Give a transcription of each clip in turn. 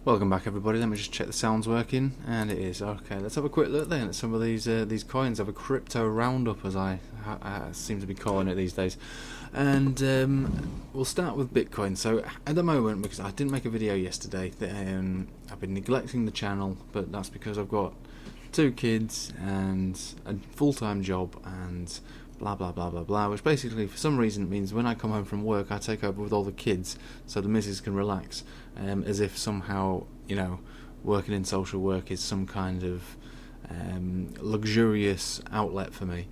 Welcome back, everybody. Let me just check the sound's working, and it is. Okay, let's have a quick look then at some of these coins. I have a crypto roundup, as I seem to be calling it these days, and we'll start with Bitcoin. So at the moment, because I didn't make a video yesterday, I've been neglecting the channel, but that's because I've got 2 kids and a full-time job and blah blah blah blah blah, which basically for some reason means when I come home from work I take over with all the kids so the missus can relax, as if somehow, working in social work is some kind of luxurious outlet for me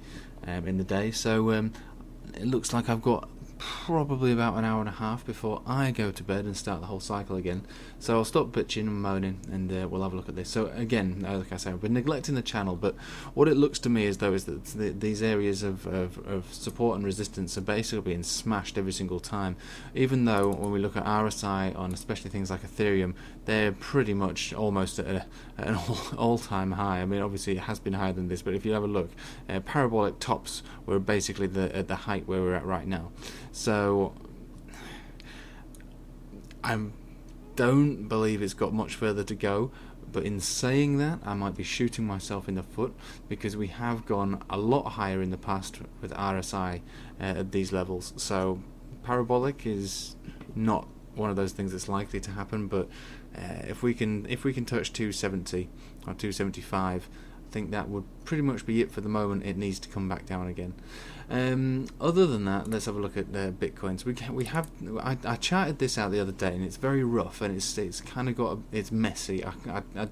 in the day. So it looks like I've got probably about an hour and a half before I go to bed and start the whole cycle again. So I'll stop bitching and moaning, and we'll have a look at this. So again, like I say, I've been neglecting the channel, but what it looks to me as though is that these areas of support and resistance are basically being smashed every single time. Even though when we look at RSI on especially things like Ethereum, they're pretty much almost at an all-time high. I mean, obviously it has been higher than this, but if you have a look, parabolic tops were basically at the height where we're at right now. So I don't believe it's got much further to go, but in saying that, I might be shooting myself in the foot, because we have gone a lot higher in the past with RSI at these levels. So parabolic is not one of those things that's likely to happen, but if we can touch 270 or 275, I think that would pretty much be it for the moment. It needs to come back down again. Other than that, let's have a look at Bitcoins. I charted this out the other day, and it's very rough, and it's kind of it's messy. I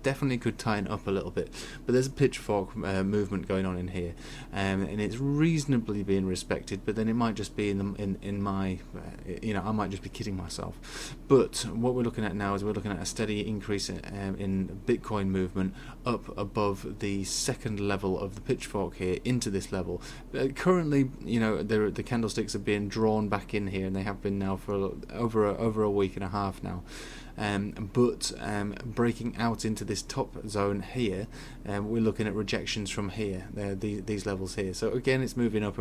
definitely could tighten up a little bit, but there's a pitchfork movement going on in here, and it's reasonably being respected. But then it might just be in my, I might just be kidding myself. But what we're looking at now is we're looking at a steady increase in Bitcoin movement up above the second level of the pitchfork here into this level. Currently, the candlesticks are being drawn back in here, and they have been now for over a week and a half now. But breaking out into this top zone here, we're looking at rejections from here, these levels here. So again, it's moving up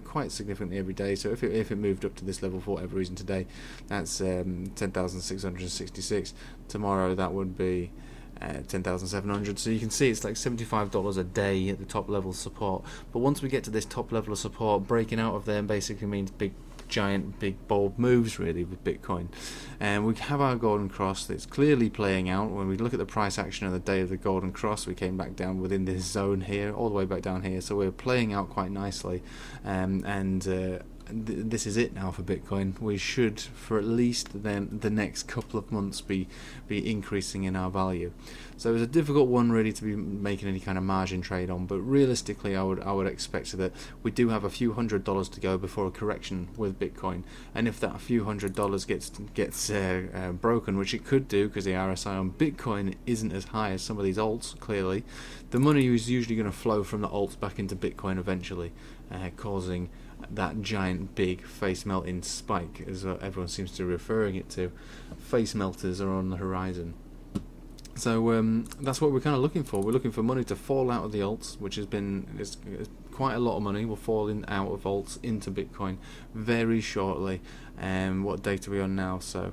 quite significantly every day. So if it moved up to this level for whatever reason today, that's 10,666. Tomorrow that would be 10,700. So you can see it's like $75 a day at the top level support. But once we get to this top level of support, breaking out of there basically means big bold moves really with Bitcoin. And we have our golden cross that's clearly playing out. When we look at the price action on the day of the golden cross, we came back down within this zone here, all the way back down here. So we're playing out quite nicely, this is it now for Bitcoin. We should, for at least then the next couple of months, be increasing in our value. So it's a difficult one really to be making any kind of margin trade on, but realistically I would expect that we do have a few $100s to go before a correction with Bitcoin. And if that few $100s gets broken, which it could do because the RSI on Bitcoin isn't as high as some of these alts, clearly the money is usually going to flow from the alts back into Bitcoin eventually, causing that giant big face melting spike, as everyone seems to be referring it to. Face melters are on the horizon. So that's what we're kind of looking for. We're looking for money to fall out of the alts, which has been quite a lot of money will fall out of alts into Bitcoin very shortly. What date are we on now? So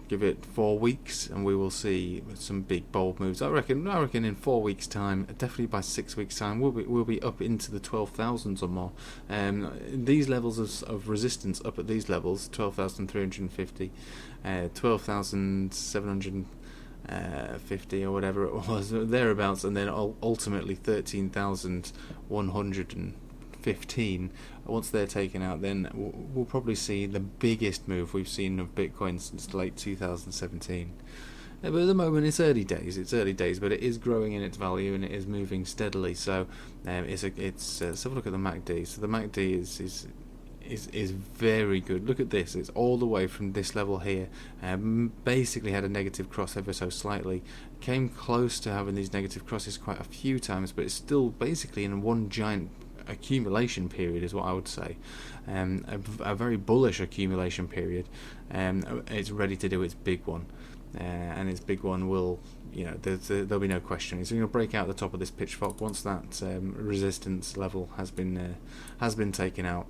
give it 4 weeks and we will see some big bold moves. I reckon in 4 weeks time, definitely by 6 weeks time, we'll be up into the 12,000s or more. These levels of resistance up at these levels, 12,350, 12,750 or whatever it was, thereabouts, and then ultimately 13,115. Once they're taken out, then we'll probably see the biggest move we've seen of Bitcoin since late 2017. But at the moment it's early days, but it is growing in its value and it is moving steadily. So let's have a look at the MACD. So the MACD is very good. Look at this, it's all the way from this level here, basically had a negative cross ever so slightly, came close to having these negative crosses quite a few times, but it's still basically in one giant accumulation period is what I would say, a very bullish accumulation period. It's ready to do its big one, and its big one will, there'll be no question. It's going to break out the top of this pitchfork once that resistance level has been taken out.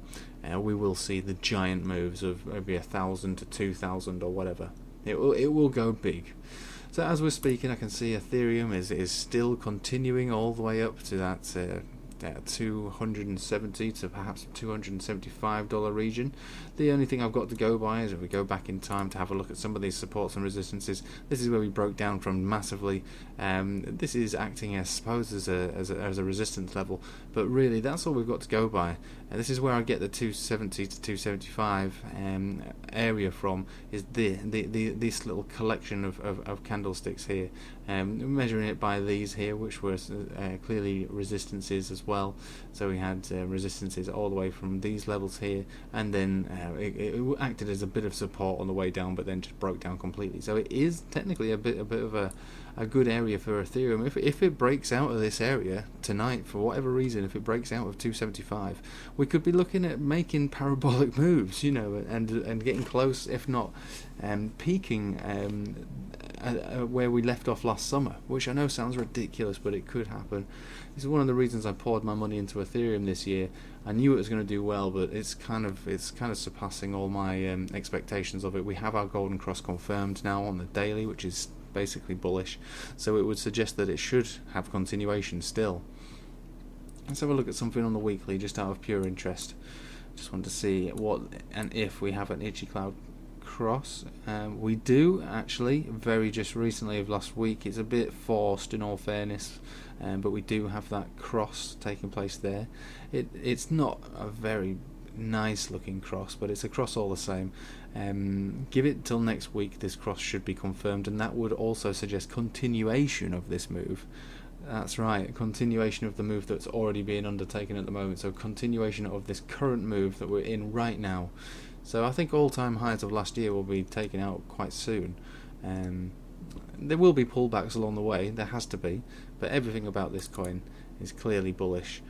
We will see the giant moves of maybe 1,000 to 2,000 or whatever. It will go big. So as we're speaking, I can see Ethereum is still continuing all the way up to that $270 to perhaps $275 region. The only thing I've got to go by is if we go back in time to have a look at some of these supports and resistances. This is where we broke down from massively. This is acting, I suppose, as a resistance level, but really that's all we've got to go by. This is where I get the 270 to 275 area from, is this little collection of candlesticks here. Measuring it by these here, which were clearly resistances as well. So we had resistances all the way from these levels here, and then it acted as a bit of support on the way down, but then just broke down completely. So it is technically a bit of a good area for Ethereum. If it breaks out of this area tonight, for whatever reason, if it breaks out of 275, we could be looking at making parabolic moves, and getting close, if not peaking where we left off last summer, which I know sounds ridiculous, but it could happen. This is one of the reasons I poured my money into Ethereum this year. I knew it was going to do well, but it's kind of surpassing all my expectations of it. We have our golden cross confirmed now on the daily, which is basically bullish, so it would suggest that it should have continuation still. Let's have a look at something on the weekly, just out of pure interest. Just want to see what and if we have an itchy cloud cross. We do actually, very just recently of last week. It's a bit forced in all fairness, but we do have that cross taking place there. It's not a very nice looking cross, but it's a cross all the same. Give it till next week, this cross should be confirmed, and that would also suggest continuation of this move. That's right, continuation of the move that's already being undertaken at the moment, so continuation of this current move that we're in right now. So I think all-time highs of last year will be taken out quite soon. There will be pullbacks along the way, there has to be, but everything about this coin is clearly bullish.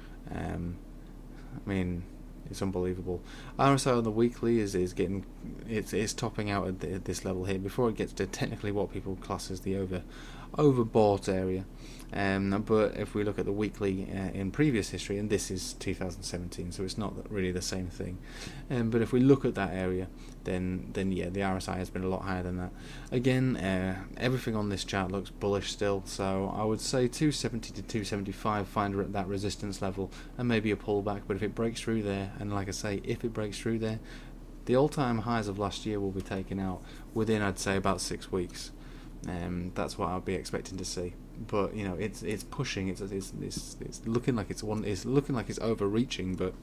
It's unbelievable. RSI on the weekly is getting it's topping out at this level here before it gets to technically what people class as the overbought area. But if we look at the weekly in previous history, and this is 2017, so it's not really the same thing. But if we look at that area, then yeah, the RSI has been a lot higher than that. Again, everything on this chart looks bullish still, so I would say 270 to 275, find that resistance level, and maybe a pullback. But if it breaks through there, and like I say, if it breaks through there, the all-time highs of last year will be taken out within, I'd say, about 6 weeks. That's what I'll be expecting to see. But it's pushing. It's looking like it's overreaching, but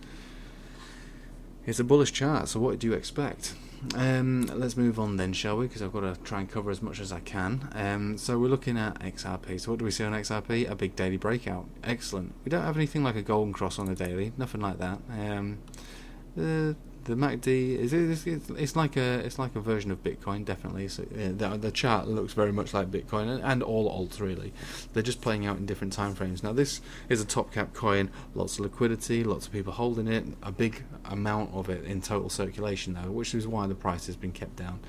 it's a bullish chart. So what do you expect? Let's move on then, shall we? Because I've got to try and cover as much as I can. So we're looking at XRP. So what do we see on XRP? A big daily breakout. Excellent. We don't have anything like a golden cross on the daily. Nothing like that. The MACD it's like a version of Bitcoin, definitely. So the chart looks very much like Bitcoin and all alts really. They're just playing out in different time frames. Now this is a top cap coin, lots of liquidity, lots of people holding it, a big amount of it in total circulation though, which is why the price has been kept down.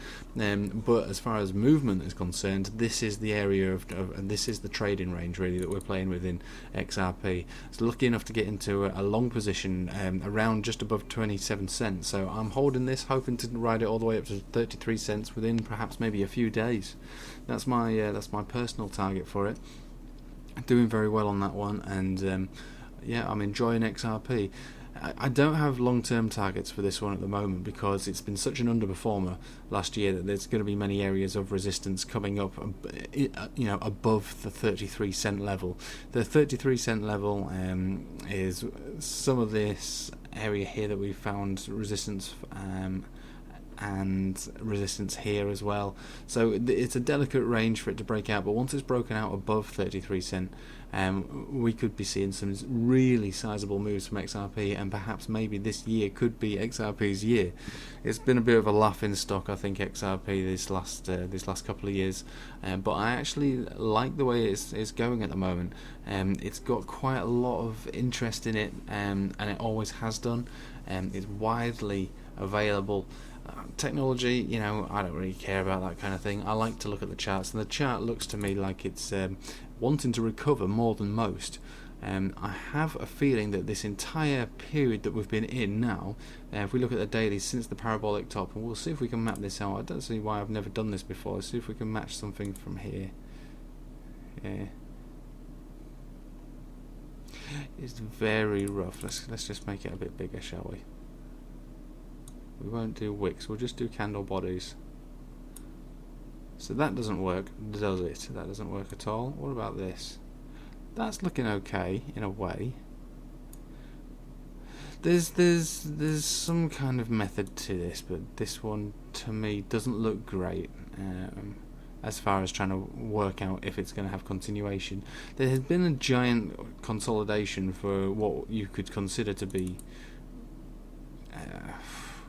But as far as movement is concerned, this is the area and this is the trading range really that we're playing within XRP. It's lucky enough to get into a long position around just above 27 cents. So I'm holding this, hoping to ride it all the way up to 33 cents within perhaps maybe a few days. That's my personal target for it. Doing very well on that one, and I'm enjoying XRP. I don't have long-term targets for this one at the moment because it's been such an underperformer last year that there's going to be many areas of resistance coming up, above the 33 cent level. The 33 cent level is some of this area here that we found resistance and resistance here as well. So it's a delicate range for it to break out, but once it's broken out above 33 cent, we could be seeing some really sizable moves from XRP, and perhaps maybe this year could be XRP's year. It's been a bit of a laughing stock, I think, XRP this last couple of years, but I actually like the way it's going at the moment. It's got quite a lot of interest in it, and it always has done. It's widely available. Technology, I don't really care about that kind of thing. I like to look at the charts, and the chart looks to me like it's wanting to recover more than most. I have a feeling that this entire period that we've been in now, if we look at the daily since the parabolic top, and we'll see if we can map this out. I don't see why I've never done this before. Let's see if we can match something from here. Yeah. It's very rough. Let's just make it a bit bigger, shall we? We won't do wicks, we'll just do candle bodies. So that doesn't work, does it? That doesn't work at all. What about this? That's looking okay in a way. There's some kind of method to this, but this one to me doesn't look great. As far as trying to work out if it's going to have continuation. There has been a giant consolidation for what you could consider to be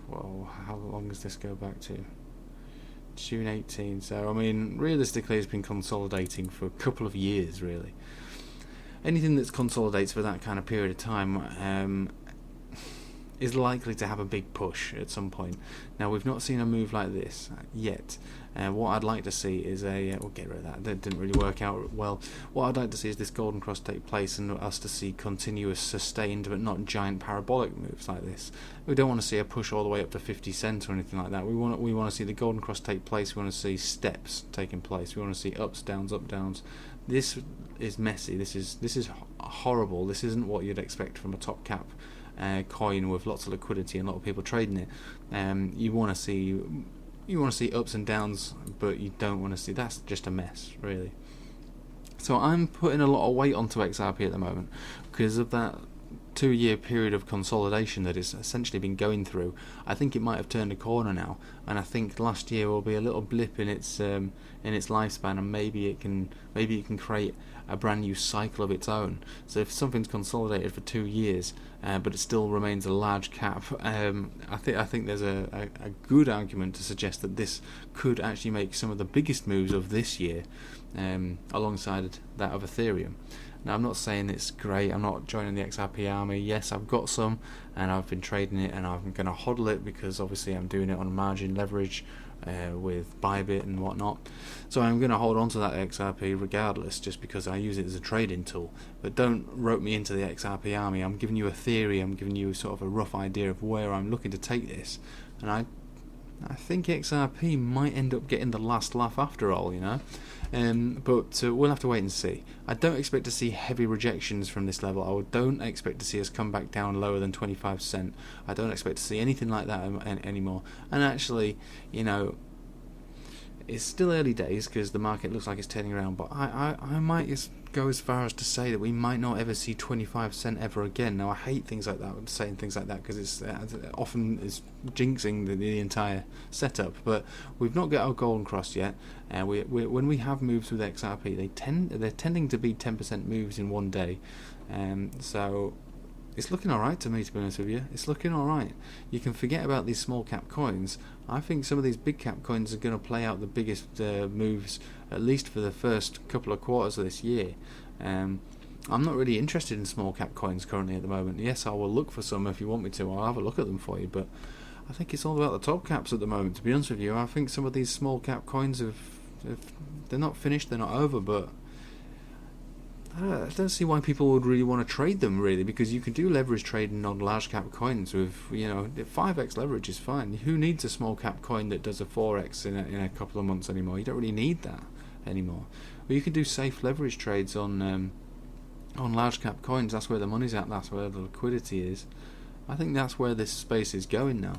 well, how long does this go back to? June 18, so I mean realistically it's been consolidating for a couple of years really. Anything that consolidates for that kind of period of time is likely to have a big push at some point. Now we've not seen a move like this yet. What I'd like to see is we'll get rid of that. That didn't really work out well. What I'd like to see is this golden cross take place and us to see continuous, sustained, but not giant parabolic moves like this. We don't want to see a push all the way up to 50 cents or anything like that. We want to see the golden cross take place. We want to see steps taking place. We want to see ups, downs, up, downs. This is messy. This is horrible. This isn't what you'd expect from a top cap coin with lots of liquidity and a lot of people trading it. You want to see ups and downs, but you don't want to see. That's just a mess, really. So I'm putting a lot of weight onto XRP at the moment because of that 2-year period of consolidation that it's essentially been going through. I think it might have turned a corner now, and I think last year will be a little blip in its lifespan, and maybe it can create a brand new cycle of its own. So if something's consolidated for 2 years, but it still remains a large cap, I think there's a good argument to suggest that this could actually make some of the biggest moves of this year, alongside that of Ethereum. Now I'm not saying it's great, I'm not joining the XRP army. Yes, I've got some and I've been trading it and I'm going to hodl it because obviously I'm doing it on margin leverage with Bybit and whatnot. So I'm going to hold on to that XRP regardless, just because I use it as a trading tool. But don't rope me into the XRP army. I'm giving you a theory, I'm giving you sort of a rough idea of where I'm looking to take this. And I think XRP might end up getting the last laugh after all, but we'll have to wait and see. I don't expect to see heavy rejections from this level. I don't expect to see us come back down lower than 25 cent. I don't expect to see anything like that anymore. And actually, it's still early days because the market looks like it's turning around, but I might just go as far as to say that we might not ever see 25 cent ever again. Now I hate things like that, saying things like that, because it's often is jinxing the entire setup. But we've not got our golden cross yet, and when we have moves with XRP, they're tending to be 10% moves in one day, so it's looking alright to me, to be honest with you. It's looking alright. You can forget about these small cap coins. I think some of these big cap coins are going to play out the biggest moves, at least for the first couple of quarters of this year. I'm not really interested in small cap coins currently at the moment. Yes, I will look for some if you want me to. I'll have a look at them for you, but I think it's all about the top caps at the moment, to be honest with you. I think some of these small cap coins they're not finished, they're not over, but I don't see why people would really want to trade them, really, because you can do leverage trading on large cap coins with 5x leverage is fine. Who needs a small cap coin that does a 4x in a couple of months anymore? You don't really need that anymore. But you can do safe leverage trades on large cap coins. That's where the money's at, that's where the liquidity is. I think that's where this space is going now.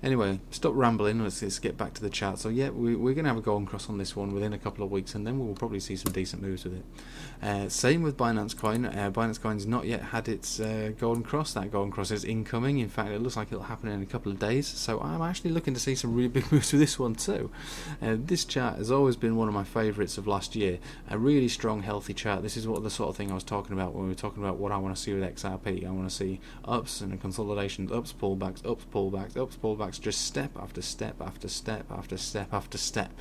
Anyway, stop rambling, let's get back to the chart. So yeah, we're going to have a golden cross on this one within a couple of weeks, and then we'll probably see some decent moves with it. Same with Binance Coin. Binance Coin's not yet had its golden cross. That golden cross is incoming. In fact, it looks like it'll happen in a couple of days. So I'm actually looking to see some really big moves with this one too. This chart has always been one of my favourites of last year. A really strong, healthy chart. This is the sort of thing I was talking about when we were talking about what I want to see with XRP. I want to see ups and consolidations, ups, pullbacks, ups, pullbacks, ups, pullbacks, just step after step after step after step after step,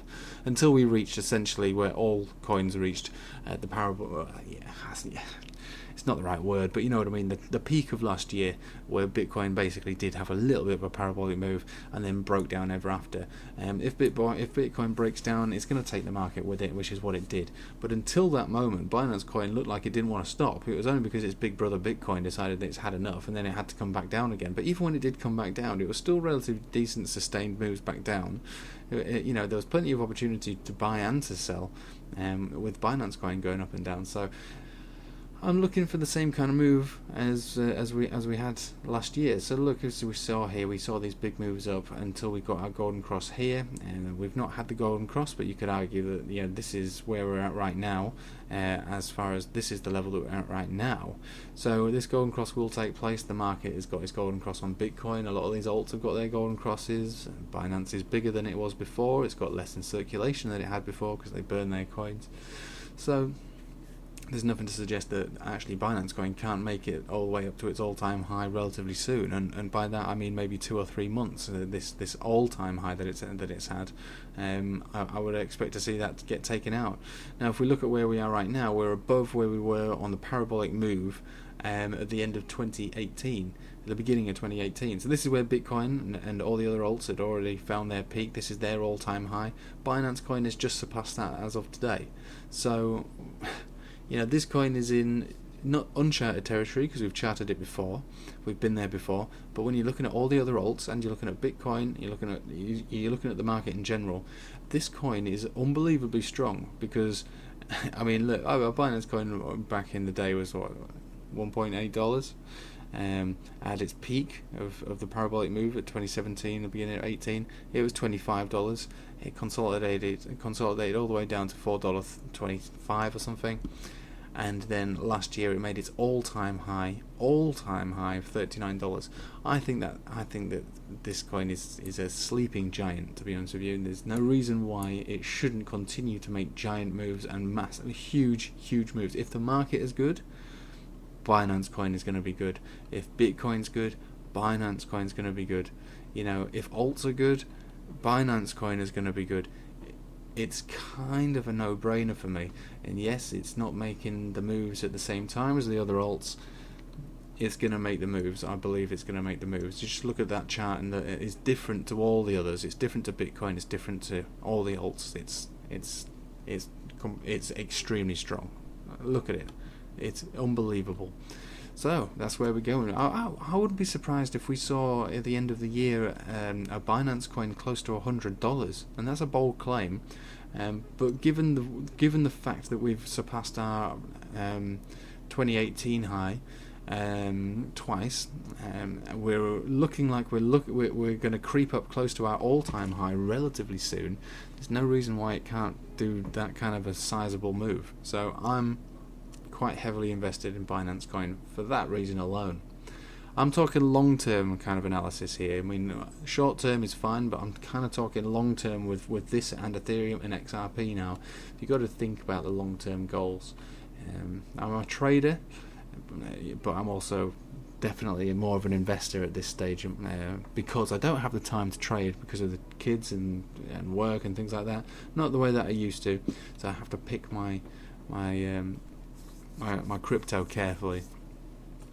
until we reached essentially where all coins reached the parabolic. it's not the right word, but you know what I mean, the peak of last year, where Bitcoin basically did have a little bit of a parabolic move and then broke down ever after. If Bitcoin breaks down, it's going to take the market with it, which is what it did. But until that moment, Binance Coin looked like it didn't want to stop. It was only because its big brother Bitcoin decided that it's had enough, and then it had to come back down again. But even when it did come back down, it was still relatively decent, sustained moves back down. You know, there was plenty of opportunity to buy and to sell, with Binance Coin going up and down. So I'm looking for the same kind of move as we had last year. So look, as we saw here, we saw these big moves up until we got our golden cross here, and we've not had the golden cross, but you could argue that, you know, this is where we're at right now, as far as this is the level that we're at right now. So this golden cross will take place. The market has got its golden cross on Bitcoin. A lot of these alts have got their golden crosses. Binance is bigger than it was before. It's got less in circulation than it had before because they burn their coins. So there's nothing to suggest that actually Binance Coin can't make it all the way up to its all-time high relatively soon, and by that I mean maybe 2 or 3 months. This all-time high that it's had, I would expect to see that get taken out. Now, if we look at where we are right now, we're above where we were on the parabolic move at the end of 2018, at the beginning of 2018. So this is where Bitcoin and all the other alts had already found their peak. This is their all-time high. Binance Coin has just surpassed that as of today. So, you know, this coin is in not uncharted territory because we've charted it before, we've been there before. But when you're looking at all the other alts and you're looking at Bitcoin, you're looking at the market in general, this coin is unbelievably strong. Because, I mean, look, Binance Coin back in the day was what, $1.8. At its peak of the parabolic move at 2017, the beginning of 18, it was $25. It consolidated all the way down to $4.25 or something. And then last year it made its all-time high of $39. I think that this coin is a sleeping giant, to be honest with you. And there's no reason why it shouldn't continue to make giant moves and massive, huge moves. If the market is good, Binance Coin is going to be good. If Bitcoin's good, Binance Coin's going to be good. You know, if alts are good, Binance Coin is going to be good. It's kind of a no-brainer for me. And yes, it's not making the moves at the same time as the other alts. It's going to make the moves. I believe it's going to make the moves. Just look at that chart, and it is different to all the others. It's different to Bitcoin. It's different to all the alts. It's extremely strong. Look at it. It's unbelievable. So that's where we're going. I wouldn't be surprised if we saw at the end of the year a Binance Coin close to $100, and that's a bold claim. But given the fact that we've surpassed our 2018 high twice, we're looking like we're going to creep up close to our all-time high relatively soon. There's no reason why it can't do that kind of a sizable move. So I'm quite heavily invested in Binance Coin for that reason alone. I'm talking long-term kind of analysis here. I mean, short-term is fine, but I'm kind of talking long-term with this and Ethereum and XRP now. You've got to think about the long-term goals. I'm a trader, but I'm also definitely more of an investor at this stage, because I don't have the time to trade because of the kids and work and things like that. Not the way that I used to, so I have to pick my crypto carefully.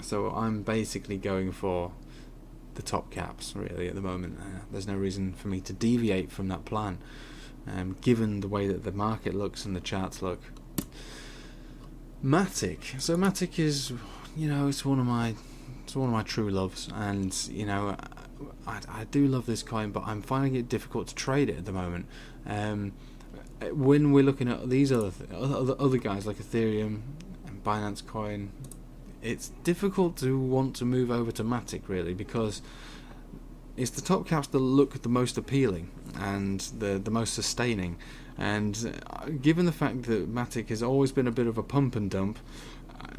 So I'm basically going for the top caps really at the moment. There's no reason for me to deviate from that plan, given the way that the market looks and the charts look. Matic. So Matic is, you know, it's one of my true loves, and you know, I do love this coin, but I'm finding it difficult to trade it at the moment. When we're looking at these other guys like Ethereum and Binance Coin, it's difficult to want to move over to Matic really, because it's the top caps that look the most appealing and the most sustaining. And given the fact that Matic has always been a bit of a pump and dump,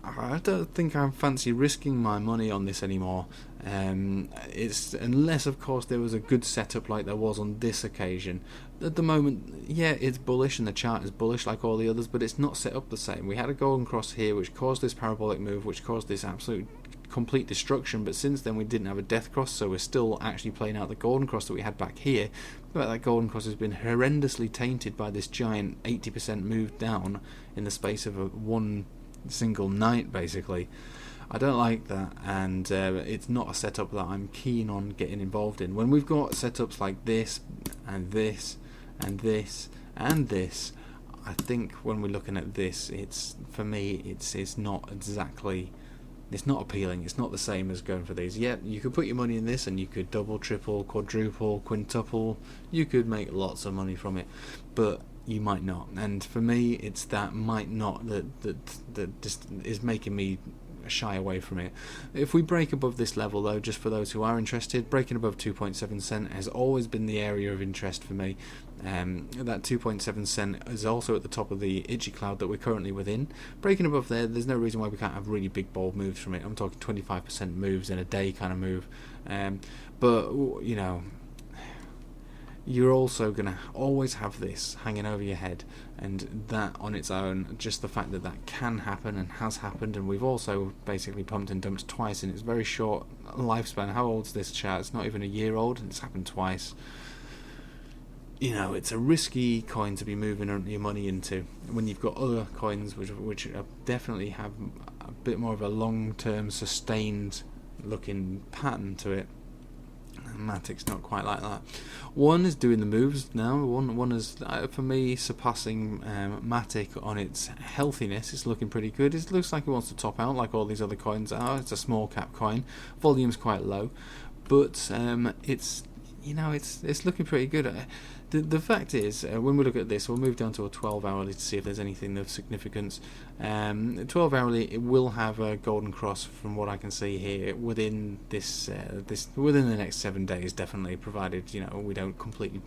I don't think I fancy risking my money on this anymore. It's unless, of course, there was a good setup like there was on this occasion. At the moment, yeah, it's bullish and the chart is bullish like all the others, but it's not set up the same. We had a golden cross here, which caused this parabolic move, which caused this absolute complete destruction. But since then, we didn't have a death cross, so we're still actually playing out the golden cross that we had back here. But that golden cross has been horrendously tainted by this giant 80% move down in the space of one single night, basically. I don't like that, and it's not a setup that I'm keen on getting involved in. When we've got setups like this, and this, and this, and this, I think when we're looking at this, for me, it's not exactly... It's not appealing. It's not the same as going for these. Yeah, you could put your money in this and you could double, triple, quadruple, quintuple. You could make lots of money from it, but you might not. And for me, it's that might not that just is making me shy away from it. If we break above this level, though, just for those who are interested, breaking above 2.7 cent has always been the area of interest for me. That 2.7 cent is also at the top of the itchy cloud that we're currently within. Breaking above there's no reason why we can't have really big bold moves from it. I'm talking 25% moves in a day kind of move. But you know, you're also going to always have this hanging over your head, and that on its own, just the fact that that can happen and has happened, and we've also basically pumped and dumped twice in its very short lifespan. How old's this chart? It's not even a year old, and it's happened twice. You know, it's a risky coin to be moving your money into when you've got other coins which definitely have a bit more of a long-term sustained looking pattern to it. Matic's not quite like that. One is doing the moves now. One is, for me, surpassing Matic on its healthiness. It's looking pretty good. It looks like it wants to top out like all these other coins are. It's a small cap coin. Volume's quite low, but it's, you know, it's looking pretty good. The fact is, when we look at this, we'll move down to a 12 hourly to see if there's anything of significance. 12 hourly, it will have a golden cross from what I can see here within within the next 7 days, definitely, provided, you know, we don't completely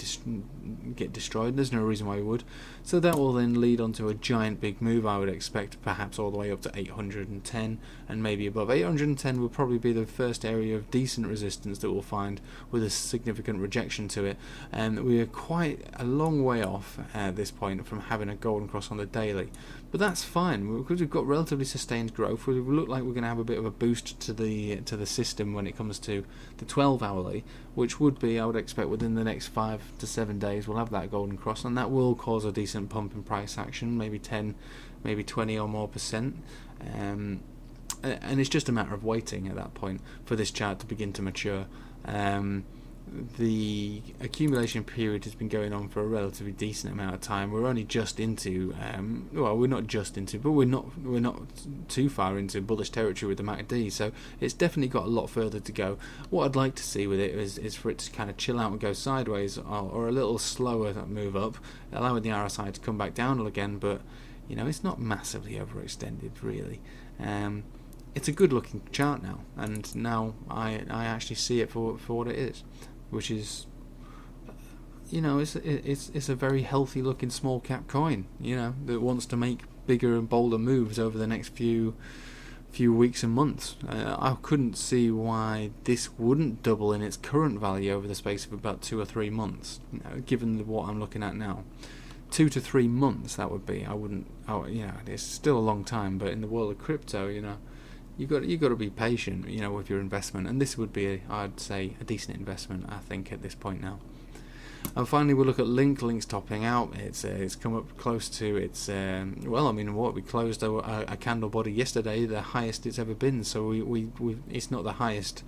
get destroyed. There's no reason why we would. So that will then lead on to a giant big move. I would expect perhaps all the way up to 810 and maybe above. 810 will probably be the first area of decent resistance that we'll find with a significant rejection to it, and we are quite a long way off at this point from having a golden cross on the daily, but that's fine because we've got relatively sustained growth. We look like we're going to have a bit of a boost to the system when it comes to the 12 hourly, which would be, I would expect, within the next 5 to 7 days we'll have that golden cross, and that will cause a decent pump in price action, maybe 10, maybe 20 or more percent. And it's just a matter of waiting at that point for this chart to begin to mature. The accumulation period has been going on for a relatively decent amount of time. We're only just into, well, we're not just into, but we're not too far into bullish territory with the MACD, so it's definitely got a lot further to go. What I'd like to see with it is for it to kind of chill out and go sideways, or a little slower move up, allowing the RSI to come back down again, but, you know, it's not massively overextended, really. It's a good looking chart now, and now I actually see it for what it is, which is, you know, it's a very healthy looking small cap coin, you know, that wants to make bigger and bolder moves over the next few weeks and months. I couldn't see why this wouldn't double in its current value over the space of about 2 or 3 months, you know, given what I'm looking at now. 2 to 3 months, that would be. You know, it's still a long time, but in the world of crypto, you know, you got to be patient, you know, with your investment, and this would be, I'd say, a decent investment, I think, at this point now. And finally, we'll look at Link's topping out. It's come up close to its well, I mean, we closed a candle body yesterday, the highest it's ever been. So we it's not the highest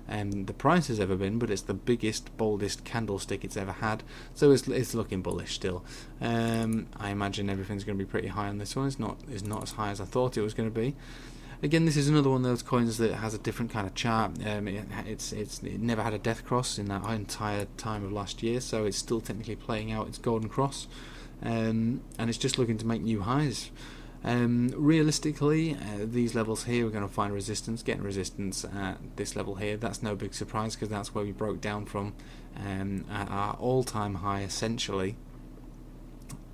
the price has ever been, but it's the biggest, boldest candlestick it's ever had. So it's looking bullish still. I imagine everything's going to be pretty high on this one. It's not as high as I thought it was going to be. Again, this is another one of those coins that has a different kind of chart. It never had a death cross in that entire time of last year, so it's still technically playing out its golden cross, and it's just looking to make new highs. Realistically, these levels here, we're going to find resistance, getting resistance at this level here. That's no big surprise because that's where we broke down from at our all-time high, essentially.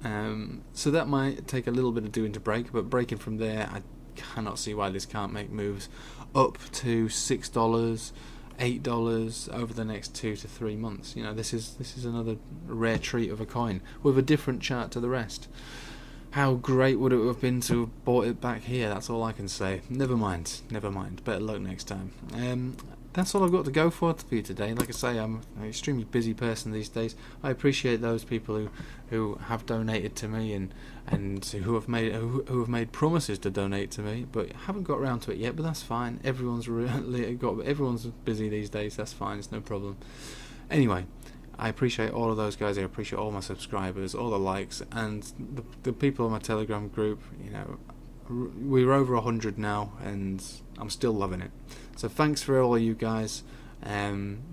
So that might take a little bit of doing to break, but breaking from there, I cannot see why this can't make moves up to $6, $8 over the next 2 to 3 months. You know, this is another rare treat of a coin with a different chart to the rest. How great would it have been to have bought it back here? That's all I can say. Never mind. Better luck next time. that's all I've got to go for you today. Like I say, I'm an extremely busy person these days. I appreciate those people who have donated to me and who have made promises to donate to me, but haven't got around to it yet. But that's fine. Everyone's busy these days. That's fine. It's no problem. Anyway, I appreciate all of those guys. I appreciate all my subscribers, all the likes, and the people on my Telegram group. You know, we're over 100 now, and I'm still loving it. So thanks for all of you guys.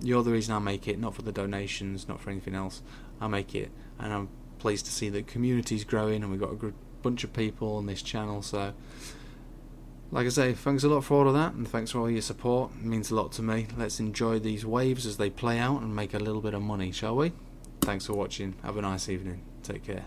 You're the reason I make it, not for the donations, not for anything else. I make it, and I'm pleased to see that community's growing, and we've got a good bunch of people on this channel. So, like I say, thanks a lot for all of that, and thanks for all your support. It means a lot to me. Let's enjoy these waves as they play out and make a little bit of money, shall we? Thanks for watching. Have a nice evening. Take care.